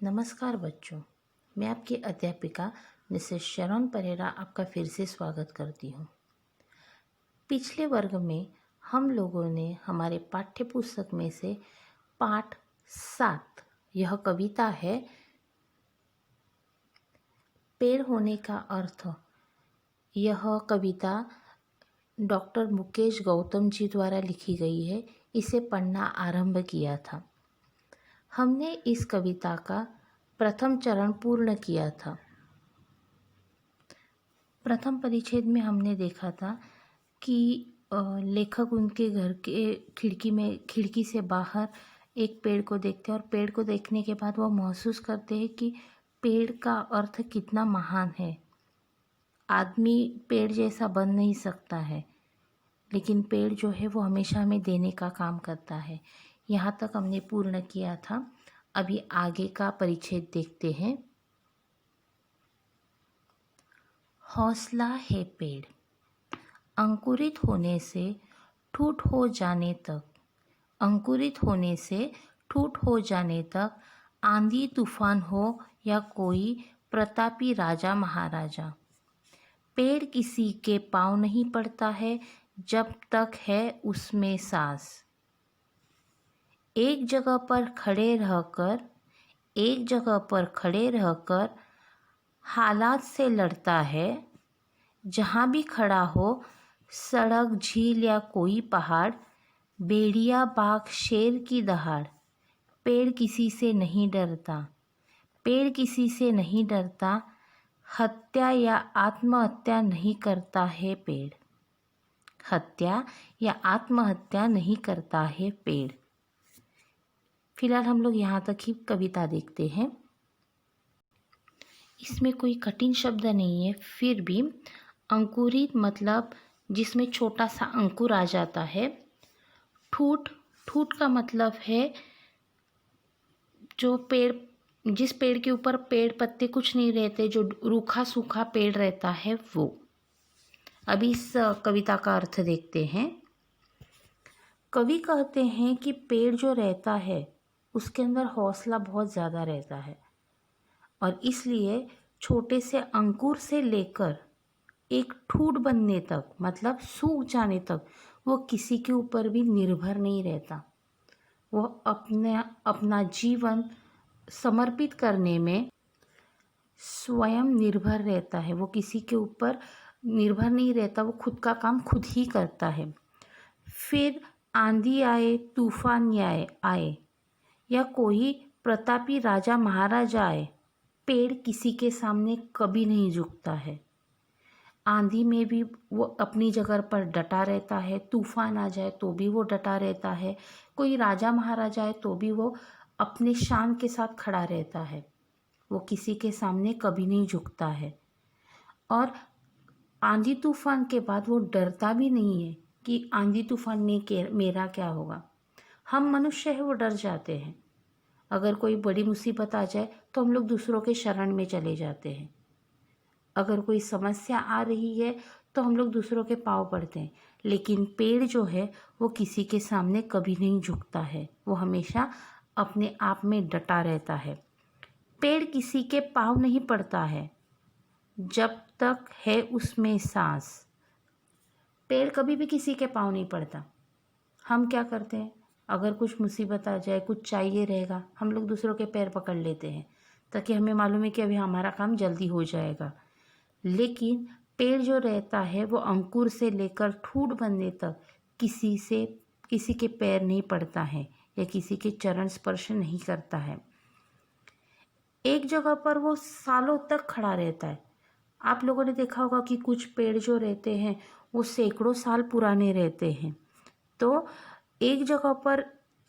नमस्कार बच्चों, मैं आपकी अध्यापिका मिसेस शरण परेरा आपका फिर से स्वागत करती हूँ। पिछले वर्ग में हम लोगों ने हमारे पाठ्य पुस्तक में से पाठ 7 यह कविता है पेड़ होने का अर्थ। यह कविता डॉक्टर मुकेश गौतम जी द्वारा लिखी गई है। इसे पढ़ना आरंभ किया था। हमने इस कविता का प्रथम चरण पूर्ण किया था। प्रथम परिच्छेद में हमने देखा था कि लेखक उनके घर के खिड़की से बाहर एक पेड़ को देखते हैं और पेड़ को देखने के बाद वो महसूस करते हैं कि पेड़ का अर्थ कितना महान है। आदमी पेड़ जैसा बन नहीं सकता है, लेकिन पेड़ जो है वो हमेशा हमें देने का काम करता है। यहाँ तक हमने पूर्ण किया था। अभी आगे का परिच्छेद देखते हैं। हौसला है पेड़, अंकुरित होने से ठूठ हो जाने तक, अंकुरित होने से ठूठ हो जाने तक, आंधी तूफान हो या कोई प्रतापी राजा महाराजा। पेड़ किसी के पाँव नहीं पड़ता है जब तक है उसमें सांस। एक जगह पर खड़े रहकर हालात से लड़ता है। जहाँ भी खड़ा हो, सड़क, झील या कोई पहाड़, भेड़िया, बाघ, शेर की दहाड़। पेड़ किसी से नहीं डरता, पेड़ किसी से नहीं डरता, हत्या या आत्महत्या नहीं करता है पेड़, हत्या या आत्महत्या नहीं करता है पेड़। फिलहाल हम लोग यहाँ तक ही कविता देखते हैं। इसमें कोई कठिन शब्द नहीं है, फिर भी अंकुरित मतलब जिसमें छोटा सा अंकुर आ जाता है। ठूठ, ठूठ का मतलब है जो पेड़, जिस पेड़ के ऊपर पेड़ पत्ते कुछ नहीं रहते, जो रूखा सूखा पेड़ रहता है वो। अभी इस कविता का अर्थ देखते हैं। कवि कहते हैं कि पेड़ जो रहता है उसके अंदर हौसला बहुत ज़्यादा रहता है और इसलिए छोटे से अंकुर से लेकर एक ठूठ बनने तक, मतलब सूख जाने तक, वो किसी के ऊपर भी निर्भर नहीं रहता। वो अपना जीवन समर्पित करने में स्वयं निर्भर रहता है। वो किसी के ऊपर निर्भर नहीं रहता, वो खुद का काम खुद ही करता है। फिर आंधी आए, तूफान आए या कोई प्रतापी राजा महाराजा आए, पेड़ किसी के सामने कभी नहीं झुकता है। आंधी में भी वो अपनी जगह पर डटा रहता है, तूफान आ जाए तो भी वो डटा रहता है, कोई राजा महाराजा आए तो भी वो अपने शान के साथ खड़ा रहता है। वो किसी के सामने कभी नहीं झुकता है और आंधी तूफान के बाद वो डरता भी नहीं है कि आंधी तूफान में मेरा क्या होगा। हम मनुष्य है, वो डर जाते हैं। अगर कोई बड़ी मुसीबत आ जाए तो हम लोग दूसरों के शरण में चले जाते हैं। अगर कोई समस्या आ रही है तो हम लोग दूसरों के पाँव पड़ते हैं, लेकिन पेड़ जो है वो किसी के सामने कभी नहीं झुकता है। वो हमेशा अपने आप में डटा रहता है। पेड़ किसी के पाँव नहीं पड़ता है जब तक है उसमें सांस। पेड़ कभी भी किसी के पाँव नहीं पड़ता। हम क्या करते हैं, अगर कुछ मुसीबत आ जाए, कुछ चाहिए रहेगा, हम लोग दूसरों के पैर पकड़ लेते हैं ताकि हमें मालूम है कि अभी हमारा काम जल्दी हो जाएगा। लेकिन पेड़ जो रहता है वो अंकुर से लेकर ठूठ बनने तक किसी के पैर नहीं पड़ता है या किसी के चरण स्पर्श नहीं करता है। एक जगह पर वो सालों तक खड़ा रहता है। आप लोगों ने देखा होगा कि कुछ पेड़ जो रहते हैं वो सैकड़ों साल पुराने रहते हैं। तो एक जगह पर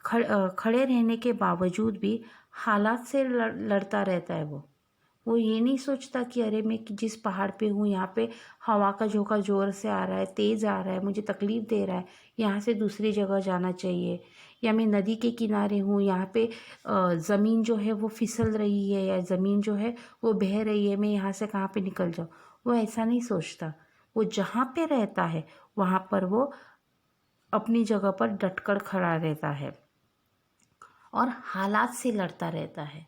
खड़े रहने के बावजूद भी हालात से लड़ता रहता है। वो ये नहीं सोचता कि अरे मैं जिस पहाड़ पे हूँ यहाँ पे हवा का झोंका ज़ोर से आ रहा है, तेज़ आ रहा है, मुझे तकलीफ़ दे रहा है, यहाँ से दूसरी जगह जाना चाहिए। या मैं नदी के किनारे हूँ, यहाँ पे ज़मीन जो है वो फिसल रही है या ज़मीन जो है वो बह रही है, मैं यहाँ से कहाँ पे निकल जाऊँ। वो ऐसा नहीं सोचता। वो जहाँ पे रहता है वहाँ पर वो अपनी जगह पर डटकर खड़ा रहता है और हालात से लड़ता रहता है।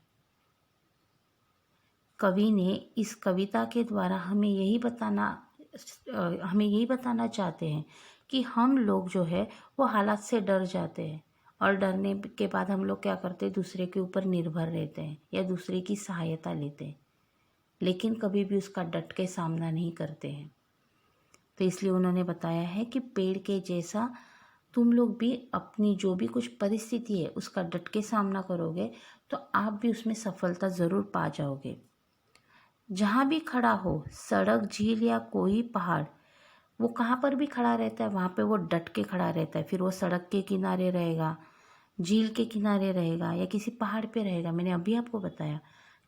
कवि ने इस कविता के द्वारा हमें यही बताना चाहते हैं कि हम लोग जो है वो हालात से डर जाते हैं, और डरने के बाद हम लोग क्या करते हैं, दूसरे के ऊपर निर्भर रहते हैं या दूसरे की सहायता लेते हैं, लेकिन कभी भी उसका डट के सामना नहीं करते हैं। तो इसलिए उन्होंने बताया है कि पेड़ के जैसा तुम लोग भी अपनी जो भी कुछ परिस्थिति है उसका डट के सामना करोगे तो आप भी उसमें सफलता ज़रूर पा जाओगे। जहाँ भी खड़ा हो, सड़क, झील या कोई पहाड़, वो कहाँ पर भी खड़ा रहता है वहाँ पे वो डट के खड़ा रहता है। फिर वो सड़क के किनारे रहेगा, झील के किनारे रहेगा या किसी पहाड़ पे रहेगा। मैंने अभी आपको बताया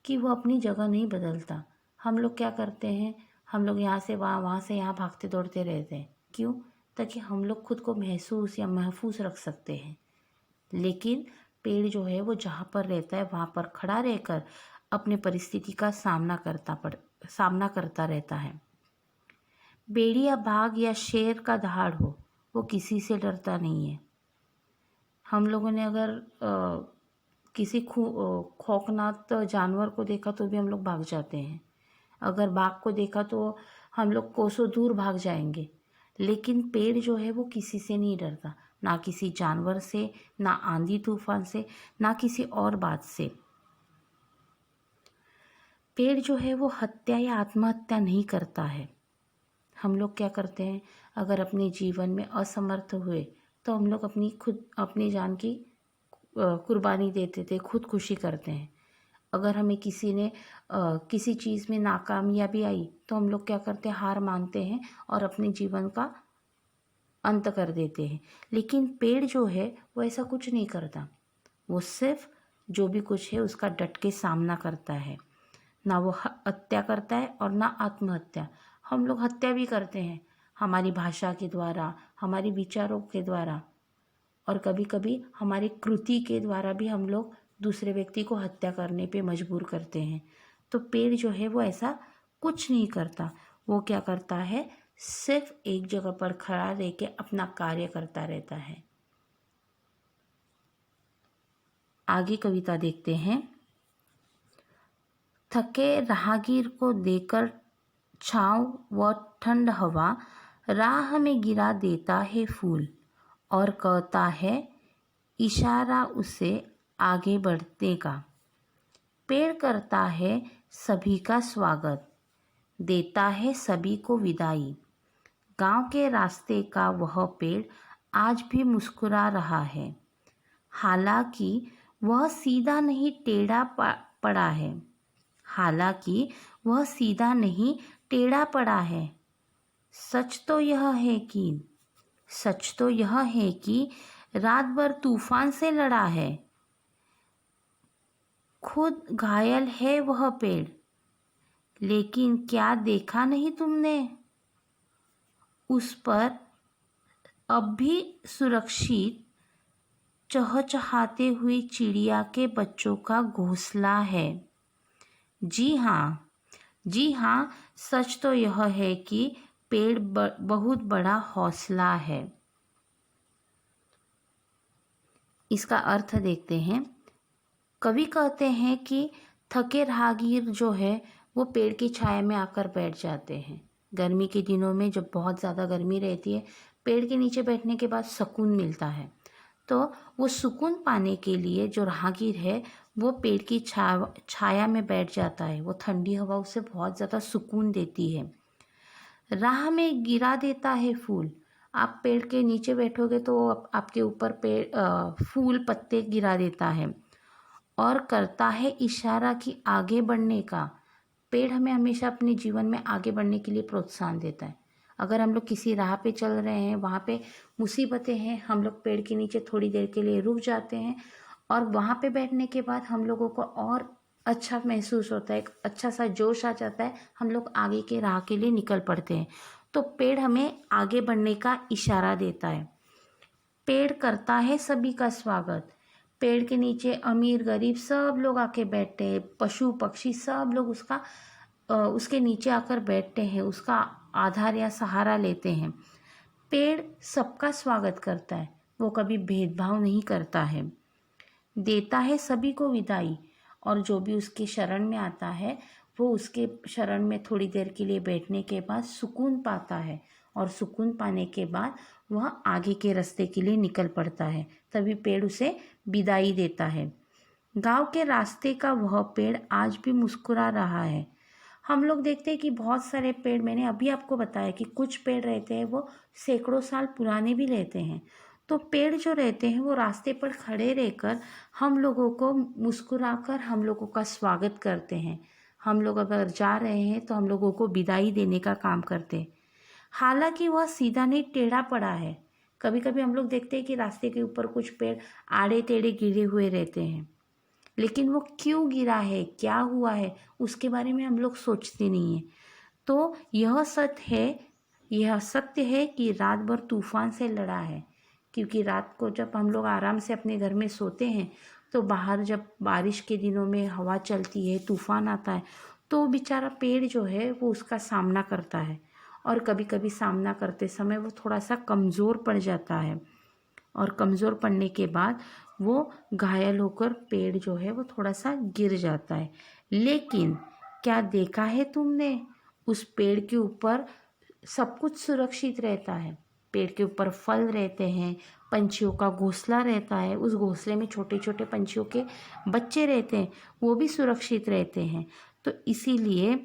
कि वो अपनी जगह नहीं बदलता। हम लोग क्या करते हैं, हम लोग यहाँ से वहाँ, वहाँ से यहाँ भागते दौड़ते रहते हैं। क्यों? ताकि हम लोग खुद को महसूस या महफूज रख सकते हैं। लेकिन पेड़ जो है वो जहाँ पर रहता है वहाँ पर खड़ा रहकर अपने परिस्थिति का सामना करता रहता है। भेड़िया बाघ या शेर का दहाड़ हो, वो किसी से डरता नहीं है। हम लोगों ने अगर किसी खौफनाक जानवर को देखा तो भी हम लोग भाग जाते हैं। अगर बाघ को देखा तो हम लोग कोसों दूर भाग जाएंगे। लेकिन पेड़ जो है वो किसी से नहीं डरता, ना किसी जानवर से, ना आंधी तूफान से, ना किसी और बात से। पेड़ जो है वो हत्या या आत्महत्या नहीं करता है। हम लोग क्या करते हैं, अगर अपने जीवन में असमर्थ हुए तो हम लोग अपनी जान की कुर्बानी दे देते, खुदकुशी करते हैं। अगर हमें किसी चीज़ में नाकामयाबी आई तो हम लोग क्या करते हैं, हार मानते हैं और अपने जीवन का अंत कर देते हैं। लेकिन पेड़ जो है वो ऐसा कुछ नहीं करता। वो सिर्फ जो भी कुछ है उसका डट के सामना करता है। ना वो हत्या करता है और ना आत्महत्या। हम लोग हत्या भी करते हैं हमारी भाषा के द्वारा, हमारी विचारों के द्वारा, और कभी कभी हमारी कृति के द्वारा भी हम लोग दूसरे व्यक्ति को हत्या करने पे मजबूर करते हैं। तो पेड़ जो है वो ऐसा कुछ नहीं करता। वो क्या करता है, सिर्फ एक जगह पर खड़ा रह के अपना कार्य करता रहता है। आगे कविता देखते हैं। थके राहगीर को देकर छाँव व ठंड हवा, राह में गिरा देता है फूल, और कहता है इशारा उसे आगे बढ़ने का। पेड़ करता है सभी का स्वागत, देता है सभी को विदाई। गांव के रास्ते का वह पेड़ आज भी मुस्कुरा रहा है, हालांकि वह सीधा नहीं टेढ़ा पड़ा है। हालांकि वह सीधा नहीं टेढ़ा पड़ा है। सच तो यह है कि रात भर तूफान से लड़ा है। खुद घायल है वह पेड़, लेकिन क्या देखा नहीं तुमने, उस पर अब भी सुरक्षित चहचहाते हुई चिड़िया के बच्चों का घोंसला है। जी हाँ, सच तो यह है कि पेड़ बहुत बड़ा हौसला है। इसका अर्थ देखते हैं। कवि कहते हैं कि थके राहगीर जो है वो पेड़ की छाया में आकर बैठ जाते हैं। गर्मी के दिनों में जब बहुत ज़्यादा गर्मी रहती है, पेड़ के नीचे बैठने के बाद सुकून मिलता है। तो वो सुकून पाने के लिए जो राहगीर है वो पेड़ की छाया में बैठ जाता है। वो ठंडी हवा उसे बहुत ज़्यादा सुकून देती है। राह में गिरा देता है फूल। आप पेड़ के नीचे बैठोगे तो आपके ऊपर फूल पत्ते गिरा देता है, और करता है इशारा कि आगे बढ़ने का। पेड़ हमें हमेशा अपने जीवन में आगे बढ़ने के लिए प्रोत्साहन देता है। अगर हम लोग किसी राह पे चल रहे हैं, वहाँ पे मुसीबतें हैं, हम लोग पेड़ के नीचे थोड़ी देर के लिए रुक जाते हैं, और वहाँ पे बैठने के बाद हम लोगों को और अच्छा महसूस होता है, एक अच्छा सा जोश आ जाता है, हम लोग आगे के राह के लिए निकल पड़ते हैं। तो पेड़ हमें आगे बढ़ने का इशारा देता है। पेड़ करता है सभी का स्वागत। पेड़ के नीचे अमीर गरीब सब लोग आके बैठते हैं, पशु पक्षी सब लोग उसके नीचे आकर बैठते हैं, उसका आधार या सहारा लेते हैं। पेड़ सबका स्वागत करता है, वो कभी भेदभाव नहीं करता है। देता है सभी को विदाई, और जो भी उसके शरण में आता है वो उसके शरण में थोड़ी देर के लिए बैठने के बाद सुकून पाता है, और सुकून पाने के बाद वह आगे के रास्ते के लिए निकल पड़ता है। तभी पेड़ उसे विदाई देता है। गांव के रास्ते का वह पेड़ आज भी मुस्कुरा रहा है। हम लोग देखते हैं कि बहुत सारे पेड़, मैंने अभी आपको बताया कि कुछ पेड़ रहते हैं वो सैकड़ों साल पुराने भी रहते हैं। तो पेड़ जो रहते हैं वो रास्ते पर खड़े रहकर हम लोगों को मुस्कुराकर हम लोगों का स्वागत करते हैं। हम लोग अगर जा रहे हैं तो हम लोगों को विदाई देने का काम करते हैं। हालांकि वह सीधा नहीं, टेढ़ा पड़ा है। कभी कभी हम लोग देखते हैं कि रास्ते के ऊपर कुछ पेड़ आड़े टेढ़े गिरे हुए रहते हैं, लेकिन वो क्यों गिरा है, क्या हुआ है, उसके बारे में हम लोग सोचते नहीं हैं। तो यह सत्य है कि रात भर तूफान से लड़ा है। क्योंकि रात को जब हम लोग आराम से अपने घर में सोते हैं तो बाहर जब बारिश के दिनों में हवा चलती है, तूफान आता है, तो बेचारा पेड़ जो है वो उसका सामना करता है। और कभी कभी सामना करते समय वो थोड़ा सा कमज़ोर पड़ जाता है, और कमज़ोर पड़ने के बाद वो घायल होकर पेड़ जो है वो थोड़ा सा गिर जाता है। लेकिन क्या देखा है तुमने, उस पेड़ के ऊपर सब कुछ सुरक्षित रहता है। पेड़ के ऊपर फल रहते हैं, पंछियों का घोंसला रहता है, उस घोंसले में छोटे छोटे पंछियों के बच्चे रहते हैं, वो भी सुरक्षित रहते हैं। तो इसीलिए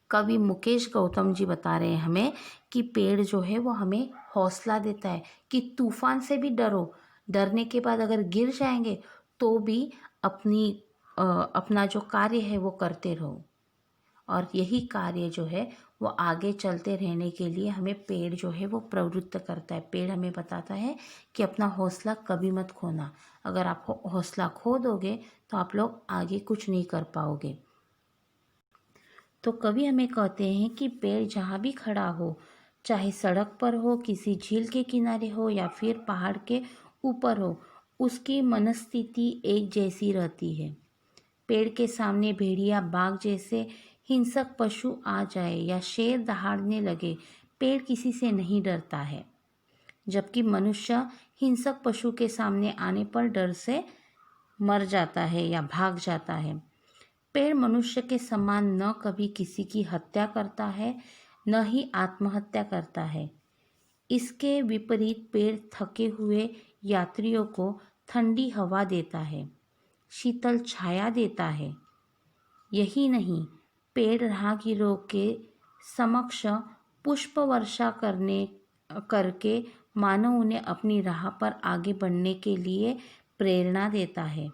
कवि मुकेश गौतम जी बता रहे हैं हमें कि पेड़ जो है वो हमें हौसला देता है कि तूफान से भी डरो, डरने के बाद अगर गिर जाएंगे तो भी अपना जो कार्य है वो करते रहो। और यही कार्य जो है वो आगे चलते रहने के लिए हमें पेड़ जो है वो प्रवृत्त करता है। पेड़ हमें बताता है कि अपना हौसला कभी मत खोना। अगर आप हौसला खो दोगे तो आप लोग आगे कुछ नहीं कर पाओगे। तो कवि हमें कहते हैं कि पेड़ जहाँ भी खड़ा हो, चाहे सड़क पर हो, किसी झील के किनारे हो या फिर पहाड़ के ऊपर हो, उसकी मनस्थिति एक जैसी रहती है। पेड़ के सामने भेड़िया, बाघ जैसे हिंसक पशु आ जाए या शेर दहाड़ने लगे, पेड़ किसी से नहीं डरता है। जबकि मनुष्य हिंसक पशु के सामने आने पर डर से मर जाता है या भाग जाता है। पेड़ मनुष्य के समान न कभी किसी की हत्या करता है, न ही आत्महत्या करता है। इसके विपरीत पेड़ थके हुए यात्रियों को ठंडी हवा देता है, शीतल छाया देता है। यही नहीं, पेड़ राहगीरों के समक्ष पुष्प वर्षा करके मानो उन्हें अपनी राह पर आगे बढ़ने के लिए प्रेरणा देता है।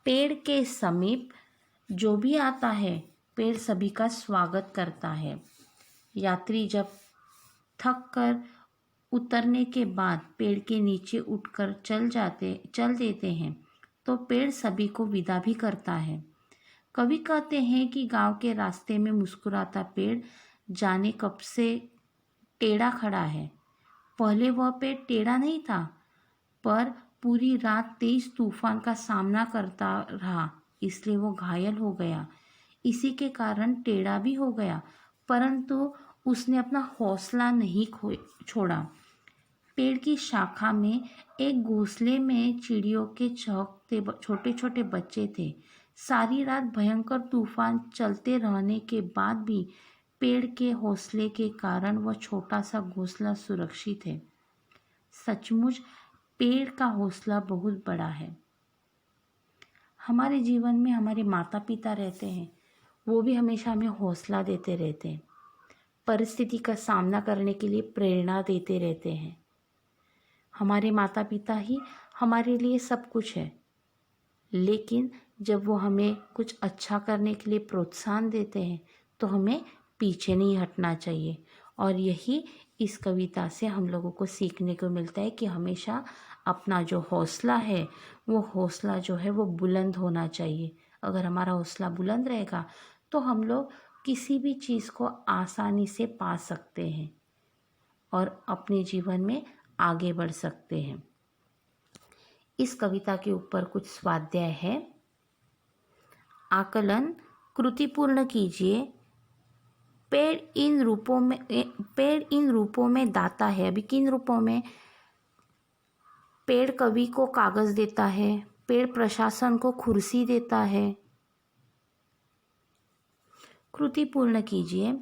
पेड़ के समीप जो भी आता है, पेड़ सभी का स्वागत करता है। यात्री जब थक कर उतरने के बाद पेड़ के नीचे उठकर चल देते हैं तो पेड़ सभी को विदा भी करता है। कवि कहते हैं कि गांव के रास्ते में मुस्कुराता पेड़ जाने कब से टेढ़ा खड़ा है। पहले वह पेड़ टेढ़ा नहीं था, पर पूरी रात तेज तूफान का सामना करता रहा, इसलिए वो घायल हो गया। इसी के कारण टेढ़ा भी हो गया, परंतु उसने अपना हौसला नहीं छोड़ा। पेड़ की शाखा में एक घोंसले में चिड़ियों के चहकते छोटे छोटे बच्चे थे। सारी रात भयंकर तूफान चलते रहने के बाद भी पेड़ के हौसले के कारण वह छोटा सा घोंसला सुरक्षित है। सचमुच पेड़ का हौसला बहुत बड़ा है। हमारे जीवन में हमारे माता पिता रहते हैं, वो भी हमेशा हमें हौसला देते रहते हैं, परिस्थिति का सामना करने के लिए प्रेरणा देते रहते हैं। हमारे माता पिता ही हमारे लिए सब कुछ है, लेकिन जब वो हमें कुछ अच्छा करने के लिए प्रोत्साहन देते हैं तो हमें पीछे नहीं हटना चाहिए। और यही इस कविता से हम लोगों को सीखने को मिलता है कि हमेशा अपना जो हौसला है वो हौसला जो है वो बुलंद होना चाहिए। अगर हमारा हौसला बुलंद रहेगा तो हम लोग किसी भी चीज़ को आसानी से पा सकते हैं और अपने जीवन में आगे बढ़ सकते हैं। इस कविता के ऊपर कुछ स्वाध्याय है। आकलन कृति पूर्ण कीजिए। पेड़ इन रूपों में दाता है। अभी किन रूपों में? पेड़ कवि को कागज़ देता है, पेड़ प्रशासन को कुर्सी देता है, कृति पूर्ण कीजिए।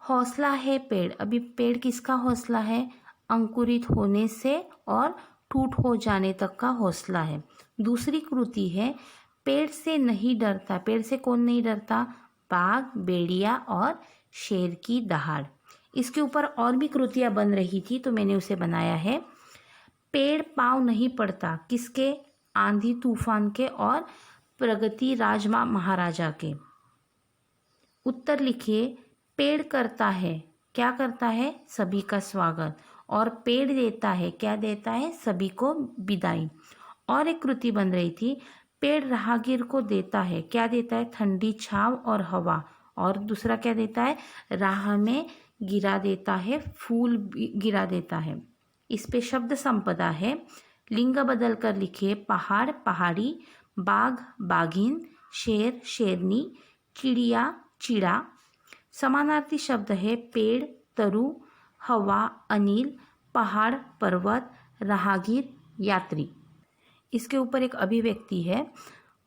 हौसला है पेड़। अभी पेड़ किसका हौसला है? अंकुरित होने से और टूट हो जाने तक का हौसला है। दूसरी कृति है पेड़ से नहीं डरता। पेड़ से कौन नहीं डरता? बाघ, भेड़िया और शेर की दहाड़। इसके ऊपर और भी कृतियाँ बन रही थी तो मैंने उसे बनाया है। पेड़ पाँव नहीं पड़ता। किसके? आंधी तूफान के और प्रगति राज महाराजा के। उत्तर लिखिए। पेड़ करता है, क्या करता है? सभी का स्वागत। और पेड़ देता है, क्या देता है? सभी को विदाई। और एक कृति बन रही थी, पेड़ राहगीर को देता है, क्या देता है? ठंडी छांव और हवा। और दूसरा क्या देता है? राह में गिरा देता है, फूल गिरा देता है। इस पे शब्द संपदा है। लिंग बदल कर लिखिए। पहाड़, पहाड़ी, बाघ, बाघिन, शेर, शेरनी, चिड़िया, चिड़ा। समानार्थी शब्द है पेड़, तरु, हवा, अनिल, पहाड़, पर्वत, राहगीर, यात्री। इसके ऊपर एक अभिव्यक्ति है।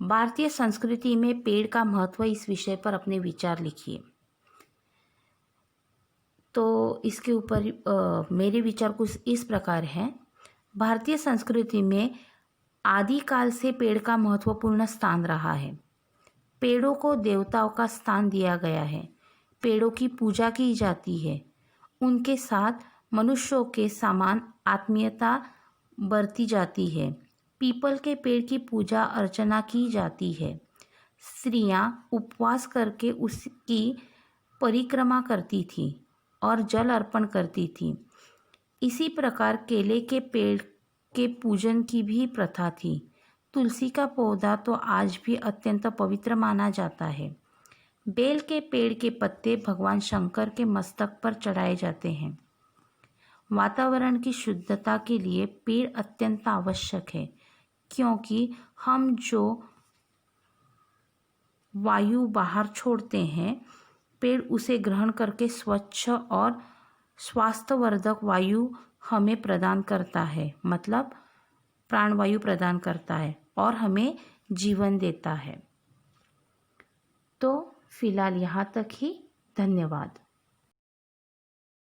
भारतीय संस्कृति में पेड़ का महत्व, इस विषय पर अपने विचार लिखिए। तो इसके ऊपर मेरे विचार कुछ इस प्रकार हैं। भारतीय संस्कृति में आदिकाल से पेड़ का महत्वपूर्ण स्थान रहा है। पेड़ों को देवताओं का स्थान दिया गया है। पेड़ों की पूजा की जाती है। उनके साथ मनुष्यों के समान आत्मीयता बरती जाती है। पीपल के पेड़ की पूजा अर्चना की जाती है। स्त्रियां उपवास करके उसकी परिक्रमा करती थी और जल अर्पण करती थी। इसी प्रकार केले के पेड़ के पूजन की भी प्रथा थी। तुलसी का पौधा तो आज भी अत्यंत पवित्र माना जाता है। बेल के पेड़ के पत्ते भगवान शंकर के मस्तक पर चढ़ाए जाते हैं। वातावरण की शुद्धता के लिए पेड़ अत्यंत आवश्यक है, क्योंकि हम जो वायु बाहर छोड़ते हैं, पेड़ उसे ग्रहण करके स्वच्छ और स्वास्थ्यवर्धक वायु हमें प्रदान करता है, मतलब प्राणवायु प्रदान करता है और हमें जीवन देता है। तो फिलहाल यहाँ तक ही। धन्यवाद।